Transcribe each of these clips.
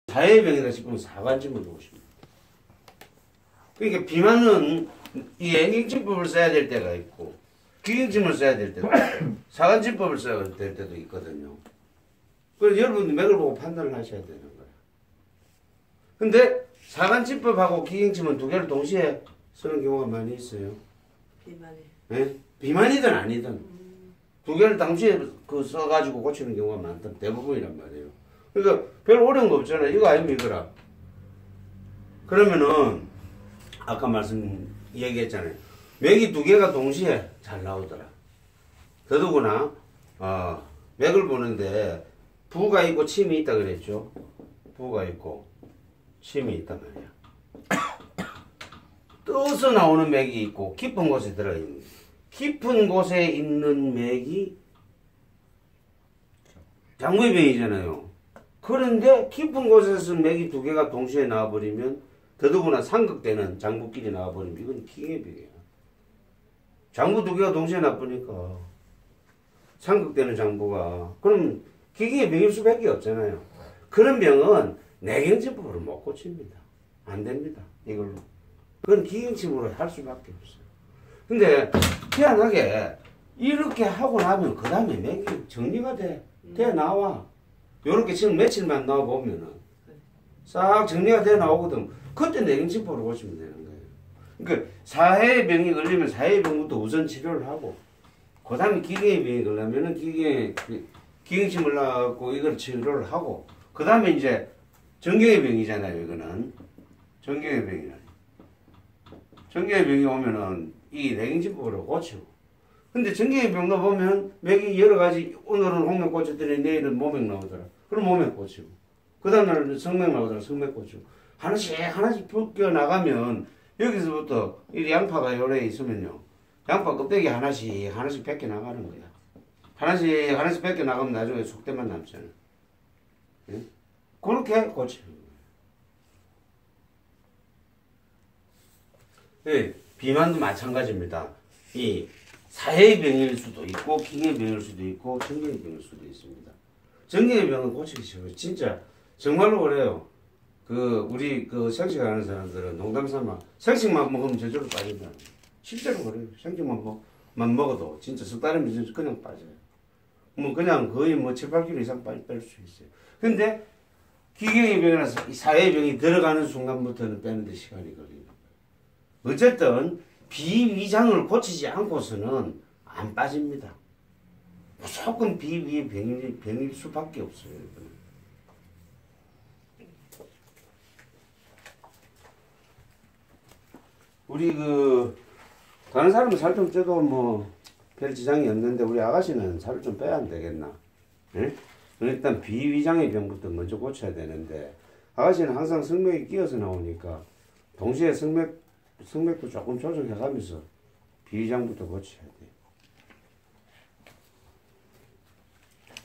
사회병이다 싶으면 사관침을 놓으십니다. 그러니까 비만은 이 행행침법을 써야 될 때가 있고 기행침을 써야 될 때도 있고 사관침법을 써야 될 때도 있거든요. 그래서 여러분들 맥을 보고 판단을 하셔야 되는 거예요. 근데 사관침법하고 기행침은 두 개를 동시에 쓰는 경우가 많이 있어요. 비만이. 네? 비만이든 아니든 두 개를 동시에 써가지고 고치는 경우가 많다. 대부분이란 말이에요. 그러니까 별 어려운 거 없잖아요. 이거 아니면 이거라. 그러면은 아까 얘기했잖아요. 맥이 두 개가 동시에 잘 나오더라. 더더구나 맥을 보는데 부가 있고 침이 있다 그랬죠. 부가 있고 침이 있단 말이야. 떠서 나오는 맥이 있고 깊은 곳에 들어있는 깊은 곳에 있는 맥이 장부의병이잖아요. 그런데 깊은 곳에서 맥이 두 개가 동시에 나와버리면 더더구나 삼극되는 장부끼리 나와버리면 이건 기행의 병이야. 장부 두 개가 동시에 나쁘니까 삼극되는 장부가 그럼 기행의 병일 수밖에 없잖아요. 그런 병은 내경침법으로 못 고칩니다. 안 됩니다. 이걸로. 그건 기행침으로 할 수밖에 없어요. 근데 희한하게 이렇게 하고 나면 그 다음에 맥이 정리가 돼 나와. 요렇게 지금 며칠만 나와 보면은 싹 정리가 돼 나오거든. 그때 내경침법으로 고치면 되는 거예요. 그러니까 사해의 병이 걸리면 사해의 병부터 우선 치료를 하고 그 다음에 기경의 병이 걸리면은 기경침을 놔갖고 이걸 치료를 하고 그 다음에 이제 정경의 병이잖아요. 이거는 정경의 병이라. 정경의 병이 오면은 이 내경침법으로 고치고. 근데 정경의 병도 보면 맥이 여러 가지 오늘은 홍맥 고쳤더니 내일은 모맥 나오더라. 그럼 모맥 고치고. 그 다음날은 성맥 나오더라. 성맥 고치고. 하나씩 벗겨 나가면 여기서부터 이 양파가 요래 있으면요. 양파 껍데기 하나씩 벗겨 나가는 거야. 하나씩 벗겨 나가면 나중에 속대만 남잖아. 응? 그렇게 고치는 거예요. 네, 비만도 마찬가지입니다. 이 사해의 병일 수도 있고 기경의 병일 수도 있고 정경의 병일 수도 있습니다. 정경의 병은 고치기 쉬워요. 진짜 정말로 그래요. 우리 생식 하는 사람들은 농담삼아 생식만 먹으면 저절로 빠진다는 거예요. 실제로 그래요. 생식만 먹어도 진짜 석 달이면 그냥 빠져요. 그냥 거의 7, 8kg 이상 뺄 수 있어요. 근데 기경의 병이나 사해의 병이 들어가는 순간부터는 빼는데 시간이 걸리는 거예요. 어쨌든 비위장을 고치지 않고서는 안 빠집니다. 무조건 비위의 병일 수밖에 없어요. 우리 다른 사람은 살 좀 쪄도 별 지장이 없는데 우리 아가씨는 살을 좀 빼야 안 되겠나? 응? 일단 비위장의 병부터 먼저 고쳐야 되는데 아가씨는 항상 성맥이 끼어서 나오니까 동시에 성맥도 조금 조정해가면서 비위장부터 고쳐야 돼.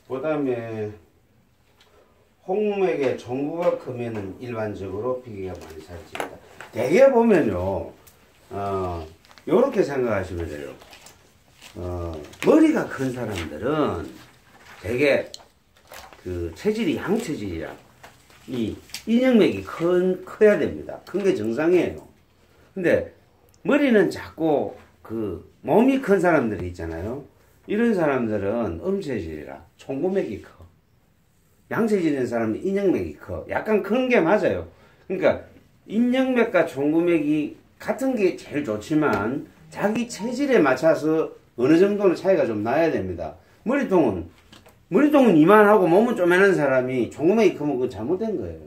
그 다음에 홍맥의 종부가 크면은 일반적으로 피기가 많이 살집니다. 대개 보면요, 요렇게 생각하시면 돼요. 머리가 큰 사람들은 되게 체질이 양체질이라 이 인형맥이 커야 됩니다. 큰 게 정상이에요. 근데 머리는 작고 몸이 큰 사람들이 있잖아요. 이런 사람들은 음체질이라 총구맥이 커. 양체질인 사람은 인형맥이 커. 약간 큰 게 맞아요. 그러니까 인형맥과 총구맥이 같은 게 제일 좋지만 자기 체질에 맞춰서 어느 정도는 차이가 좀 나야 됩니다. 머리통은 이만하고 몸은 쪼매난 사람이 총구맥이 크면 그건 잘못된 거예요.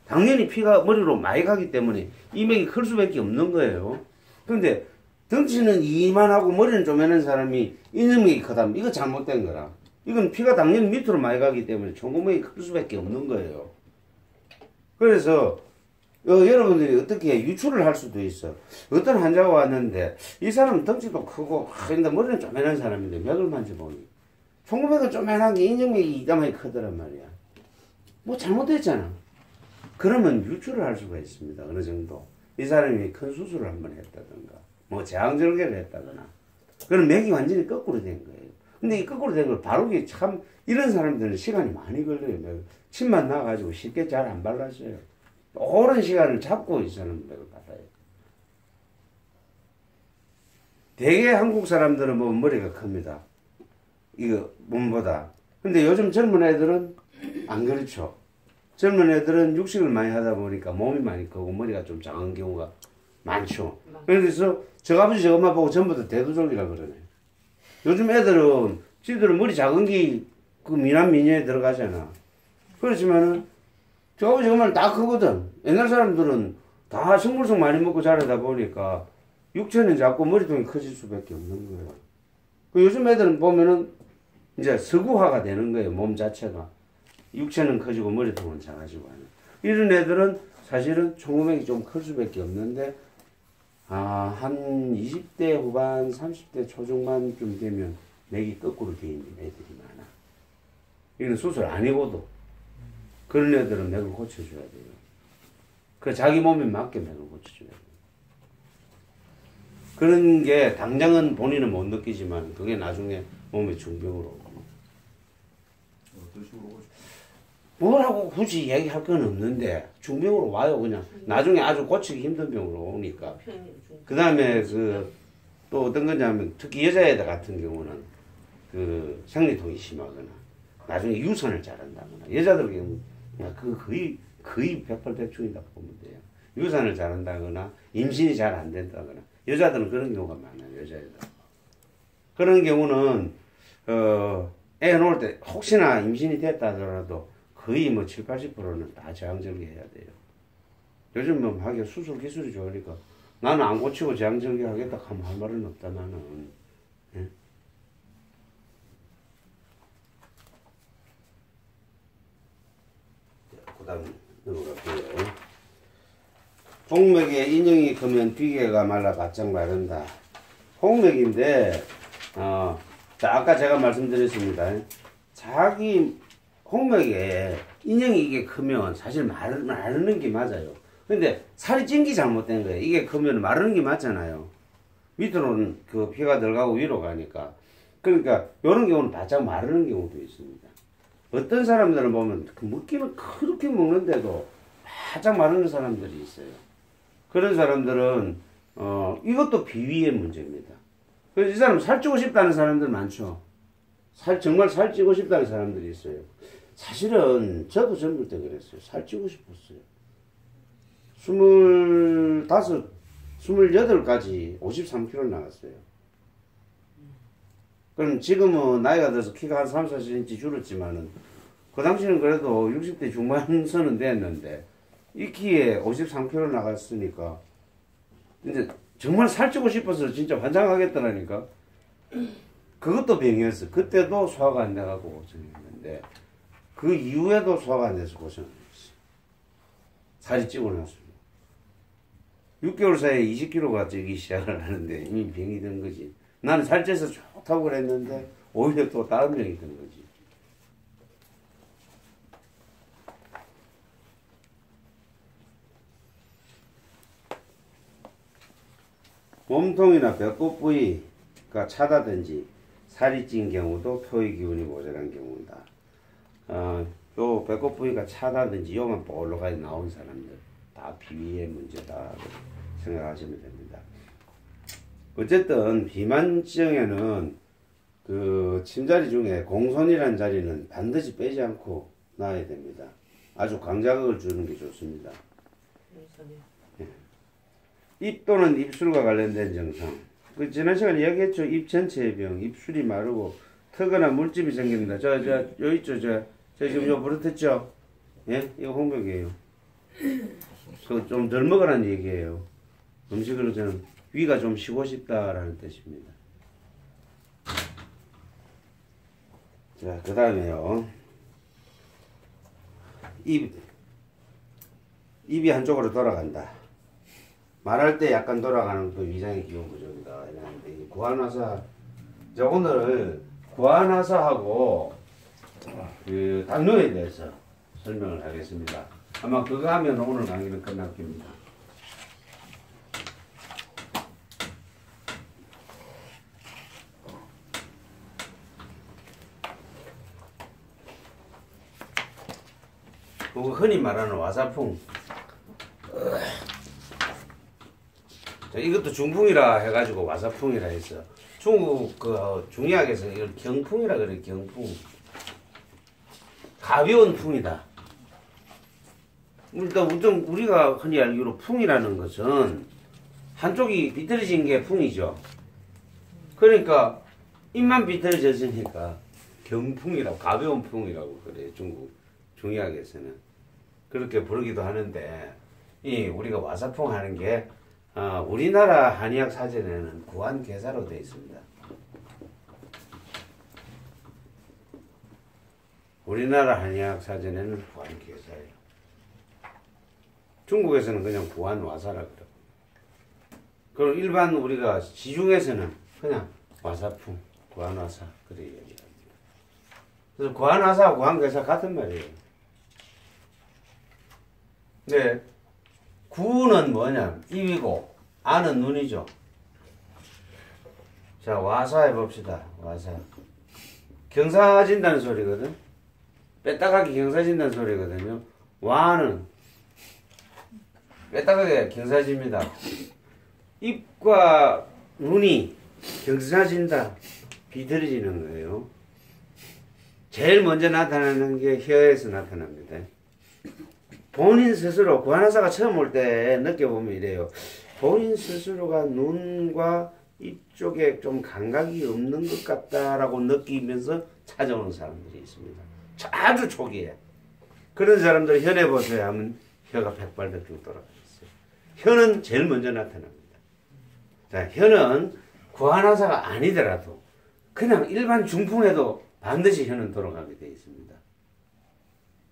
당연히 피가 머리로 많이 가기 때문에 이 맥이 클 수밖에 없는 거예요. 그런데 덩치는 이만하고 머리는 쪼매난 사람이 인형맥이 크다면 이거 잘못된 거라. 이건 피가 당연히 밑으로 많이 가기 때문에 총구맥이 클 수밖에 없는 거예요. 그래서 여러분들이 어떻게 유추를 할 수도 있어. 어떤 환자가 왔는데 이 사람은 덩치도 크고 근데 머리는 쪼매난 사람인데 맥을 만져보니 총구맥은 쪼매난 게 인형맥이 이따만히 크더란 말이야. 잘못됐잖아. 그러면 유추를 할 수가 있습니다. 어느 정도. 이 사람이 큰 수술을 한번 했다든가 제왕절개를 했다거나 그럼 맥이 완전히 거꾸로 된 거예요. 근데 이 거꾸로 된 걸 바르기 참 이런 사람들은 시간이 많이 걸려요. 침만 나가지고 쉽게 잘 안 발라져요. 오랜 시간을 잡고 있어는 맥을 발라요. 대개 한국 사람들은 뭐 머리가 큽니다. 이거 몸보다. 근데 요즘 젊은 애들은 안 그렇죠. 젊은 애들은 육식을 많이 하다 보니까 몸이 많이 크고 머리가 좀 작은 경우가 많죠. 그래서 저 아버지 저 엄마 보고 전부 다 대두족이라 그러네. 요즘 애들은 지들은 머리 작은 게 그 미남 미녀에 들어가잖아. 그렇지만은 저 아버지 저 엄마는 다 크거든. 옛날 사람들은 다 식물성 많이 먹고 자라다 보니까 육체는 작고 머리통이 커질 수밖에 없는 거예요. 그 요즘 애들은 보면은 이제 서구화가 되는 거예요. 몸 자체가. 육체는 커지고 머리통은 작아지고 하는. 이런 애들은 사실은 총금액이 좀 클 수밖에 없는데 한 20대 후반, 30대 초중반쯤 되면 맥이 거꾸로 돼 있는 애들이 많아. 이건 수술 아니고도 그런 애들은 맥을 고쳐줘야 돼요. 그 자기 몸에 맞게 맥을 고쳐줘야 돼요. 그런 게 당장은 본인은 못 느끼지만 그게 나중에 몸에 중병으로 오고. 어떤 식으로 뭐라고 굳이 얘기할 건 없는데 중병으로 와요. 그냥 나중에 아주 고치기 힘든 병으로 오니까. 그 다음에 또 어떤 거냐면 특히 여자애들 같은 경우는 그 생리통이 심하거나 나중에 유선을 잘한다거나 여자들 경우 그 거의 백발백중이다 보면 돼요. 유산을 잘한다거나 임신이 잘 안 된다거나 여자들은 그런 경우가 많아요. 여자애들 그런 경우는 애 놓을 때 혹시나 임신이 됐다 하더라도 거의 뭐 7, 80%는 다 제왕절개해야 돼요. 요즘 뭐 하기가 수술 기술이 좋으니까 나는 안 고치고 제왕절개 하겠다 하면 할 말은 없다 나는. 예? 그 다음 넘어갈게요. 홍맥에 인형이 크면 비계가 말라 바짝 마른다. 홍맥인데 자, 아까 제가 말씀드렸습니다. 자기 홍맥에 인형이 이게 크면 사실 마르는 게 맞아요. 근데 살이 찐 게 잘못된 거예요. 이게 크면 마르는 게 맞잖아요. 밑으로는 그 피가 들어가고 위로 가니까. 그러니까 이런 경우는 바짝 마르는 경우도 있습니다. 어떤 사람들은 보면 먹기는 그렇게 먹는데도 바짝 마르는 사람들이 있어요. 그런 사람들은 이것도 비위의 문제입니다. 그래서 이 사람 살찌고 싶다는 사람들 많죠. 정말 살찌고 싶다는 사람들이 있어요. 사실은 저도 젊을 때 그랬어요. 살찌고 싶었어요. 25, 28까지 53kg 나갔어요. 그럼 지금은 나이가 들어서 키가 한 3, 4cm 줄었지만은 그 당시는 그래도 60대 중반선은 됐는데 이 키에 53kg 나갔으니까 이제 정말 살찌고 싶어서 진짜 환장하겠더라니까. 그것도 병이었어. 그때도 소화가 안 돼가고 고생했는데 그 이후에도 소화가 안 돼서 고생을 했어. 살이 찌고 나서 6개월 사이에 20kg가 찌기 시작을 하는데 이미 병이 된 거지. 나는 살쪄서 좋다고 그랬는데 오히려 또 다른 병이 된 거지. 몸통이나 배꼽 부위가 차다든지 살이 찐 경우도 표의 기운이 모자란 경우다. 요 배꼽 부위가 차다든지 요만 볼록하게 나온 사람들 다 비위의 문제다 생각하시면 됩니다. 어쨌든 비만증에는 그 침자리 중에 공손이라는 자리는 반드시 빼지 않고 놔야 됩니다. 아주 강자극을 주는 게 좋습니다. 입 또는 입술과 관련된 증상. 지난 시간에 이야기했죠. 입 전체의 병, 입술이 마르고 턱이나 물집이 생깁니다. 요 있죠. 지금 요 버릇했죠? 예? 이거 홍백이에요. 좀 덜 먹으라는 얘기예요. 음식을 저는 위가 좀 쉬고 싶다라는 뜻입니다. 자, 그 다음에요. 입이 한쪽으로 돌아간다. 말할 때 약간 돌아가는 것도 위장의 기본 구조입니다. 이랬는데 구안화사, 저 오늘 구안화사하고 그 당뇨에 대해서 설명을 하겠습니다. 아마 그거 하면 오늘 강의는 끝날 겁니다. 그거 흔히 말하는 와사풍. 자, 이것도 중풍이라 해가지고 와사풍이라 해서 중국 그 중의학에서 이걸 경풍이라 그래. 경풍. 가벼운 풍이다. 일단 우리가 흔히 알기로 풍이라는 것은 한쪽이 비틀어진 게 풍이죠. 그러니까 입만 비틀어졌으니까 경풍이라고, 가벼운 풍이라고 그래요. 중국 중의학에서는 그렇게 부르기도 하는데, 이 우리가 와사풍 하는 게 우리나라 한의학 사전에는 구안괴사로 되어 있습니다. 우리나라 한의학 사전에는 구안괴사예요. 중국에서는 그냥 구안와사라 그래요. 그리고 일반 우리가 시중에서는 그냥 와사풍, 구안와사 그렇게 얘기합니다. 그래서 구안와사, 구안괴사 같은 말이에요. 네, 구는 뭐냐? 입이고 안은 눈이죠. 자, 와사 해봅시다. 와사. 경사진다는 소리거든. 빼딱하게 경사진다는 소리거든요. 와는 빼딱하게 경사집니다. 입과 눈이 경사진다, 비틀어지는 거예요. 제일 먼저 나타나는 게 혀에서 나타납니다. 본인 스스로, 구안화사가 처음 올 때 느껴보면 이래요. 본인 스스로가 눈과 입 쪽에 좀 감각이 없는 것 같다라고 느끼면서 찾아오는 사람들이 있습니다. 아주 초기에. 그런 사람들 혀내 보세요 하면 혀가 백발백중 돌아가 있어요. 혀는 제일 먼저 나타납니다. 자, 혀는 구안화사가 아니더라도 그냥 일반 중풍에도 반드시 혀는 돌아가게 되어 있습니다.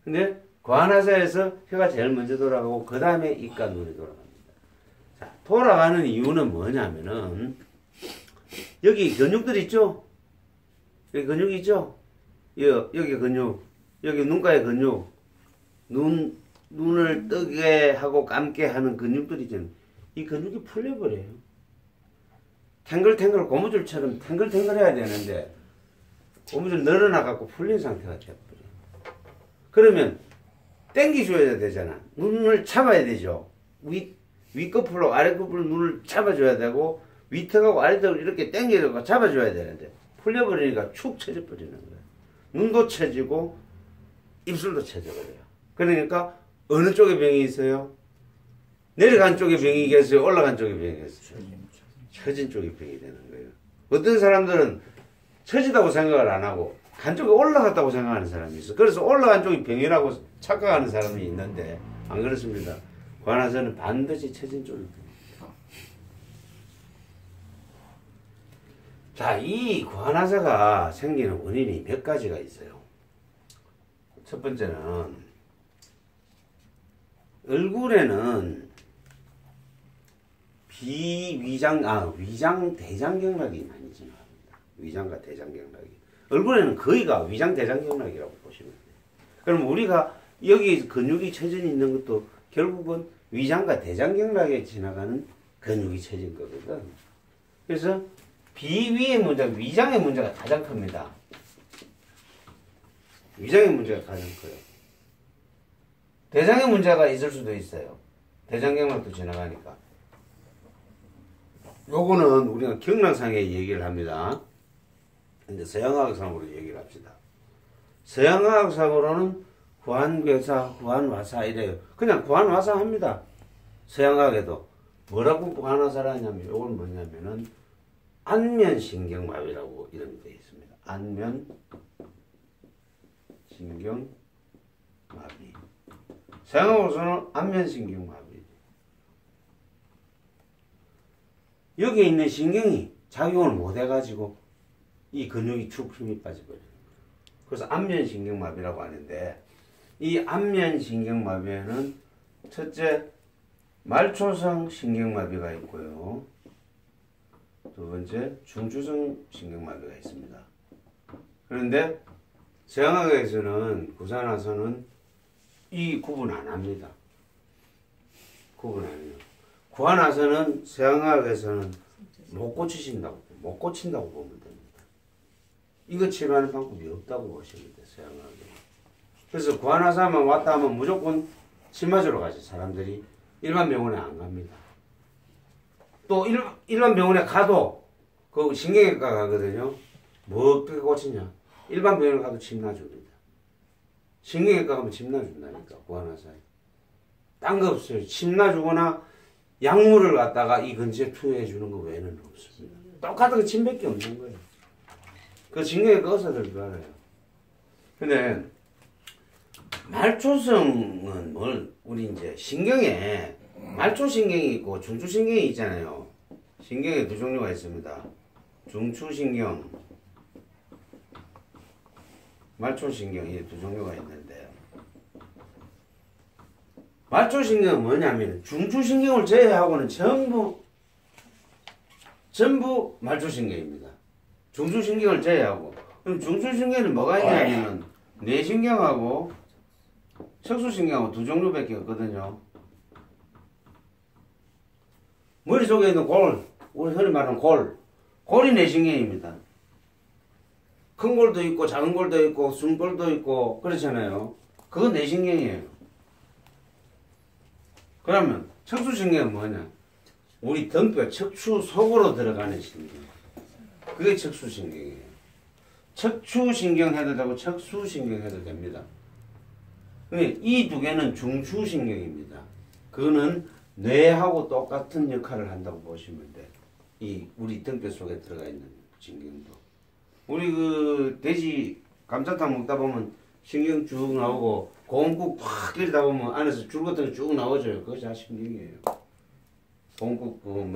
근데 구안화사에서 혀가 제일 먼저 돌아가고 그 다음에 입과 눈이 돌아갑니다. 자, 돌아가는 이유는 뭐냐면은 여기 근육들 있죠? 여기 근육 있죠? 여기 근육, 여기 눈가의 근육, 눈을 뜨게 하고 감게 하는 근육들 있잖아요. 이 근육이 풀려버려요. 탱글탱글 고무줄처럼 탱글탱글 해야 되는데 고무줄 늘어나갖고 풀린 상태가 돼버려요. 그러면 당기줘야 되잖아. 눈을 잡아야 되죠. 윗꺼풀로 아랫꺼풀로 눈을 잡아줘야 되고 위턱하고 아래턱을 이렇게 당겨서 잡아줘야 되는데 풀려버리니까 축 처져 버리는 거예요. 눈도 처지고 입술도 처져버려요. 그러니까 어느 쪽에 병이 있어요? 내려간 쪽에 병이 있겠어요? 올라간 쪽에 병이 있겠어요? 처진 쪽에 병이 되는 거예요. 어떤 사람들은 처지다고 생각을 안 하고 한쪽에 올라갔다고 생각하는 사람이 있어. 그래서 올라간 쪽이 병이라고 착각하는 사람이 있는데 안 그렇습니다. 구안화사는 반드시 처진 쪽이 병입니다. 자, 이 구안화사가 생기는 원인이 몇 가지가 있어요. 첫 번째는 얼굴에는 위장 대장경락이 많이 지나갑니다. 위장과 대장경락이. 얼굴에는 거의가 위장 대장경락이라고 보시면 돼요. 그럼 우리가 여기 근육이 처져 있는 것도 결국은 위장과 대장경락에 지나가는 근육이 처진 거거든. 그래서 비위의 문제, 위장의 문제가 가장 큽니다. 위장의 문제가 가장 커요. 대장의 문제가 있을 수도 있어요. 대장경락도 지나가니까. 요거는 우리가 경락상의 얘기를 합니다. 이제 서양학상으로 얘기를 합시다. 서양학상으로는 구안괴사, 구안화사 이래요. 그냥 구안화사 합니다. 서양학에도. 뭐라고 구안화사를 하냐면, 요건 뭐냐면은, 안면신경마비라고 이름이 되어 있습니다. 안면신경마비. 서양학으로서는 안면신경마비. 여기에 있는 신경이 작용을 못해가지고 이 근육이 축 힘이 빠져버려요. 그래서 안면신경마비라고 하는데, 이 안면신경마비에는 첫째 말초성 신경마비가 있고요. 두 번째 중추성 신경마비가 있습니다. 그런데 서양학에서는 구안화사는 이 구분 안 합니다. 구분 안 해요. 구안화사는 서양학에서는 못 고친다고 보면 됩니다. 이거 치료하는 방법이 없다고 보시면 돼요. 서양학에. 그래서 구안화사만 왔다 하면 무조건 침 맞으러 가지 사람들이. 일반 병원에 안 갑니다. 또 일반 병원에 가도 그 신경외과 가거든요. 뭐 어떻게 고치냐? 일반 병원에 가도 침 놔줍니다. 신경외과 가면 침 놔준다니까 구안화사에. 딴 거 없어요. 침 놔주거나 약물을 갖다가 이 근처에 투여해 주는 거 외에는 없습니다. 똑같은 거 침밖에 없는 거예요. 그 신경외과 의사들도 알아요. 근데 말초성은 뭘 우리 이제 신경에 말초신경이 있고 중추신경이 있잖아요. 신경에 두 종류가 있습니다. 중추신경, 말초신경 이 두 종류가 있는데 말초신경은 뭐냐면 중추신경을 제외하고는 전부 말초신경입니다. 중추신경을 제외하고. 그럼 중추신경은 뭐가 있냐면 뇌신경하고 척수신경하고 두 종류밖에 없거든요. 머릿속에 있는 골, 우리 흔히 말하는 골이 뇌신경입니다. 큰 골도 있고 작은 골도 있고 숨골도 있고 그렇잖아요. 그건 뇌신경이에요. 그러면 척수신경은 뭐냐? 우리 등뼈 척추 속으로 들어가는 신경. 그게 척수신경이에요. 척추신경 해도 되고 척수신경 해도 됩니다. 이 두 개는 중추신경입니다. 그거는 뇌하고 똑같은 역할을 한다고 보시면 돼. 이 우리 등뼈 속에 들어가 있는 신경도. 우리 그 돼지 감자탕 먹다 보면 신경 쭉 나오고 고음국 팍 끓이다 보면 안에서 줄 같은 거 쭉 나오죠. 그것이 다 신경이에요. 고음국 그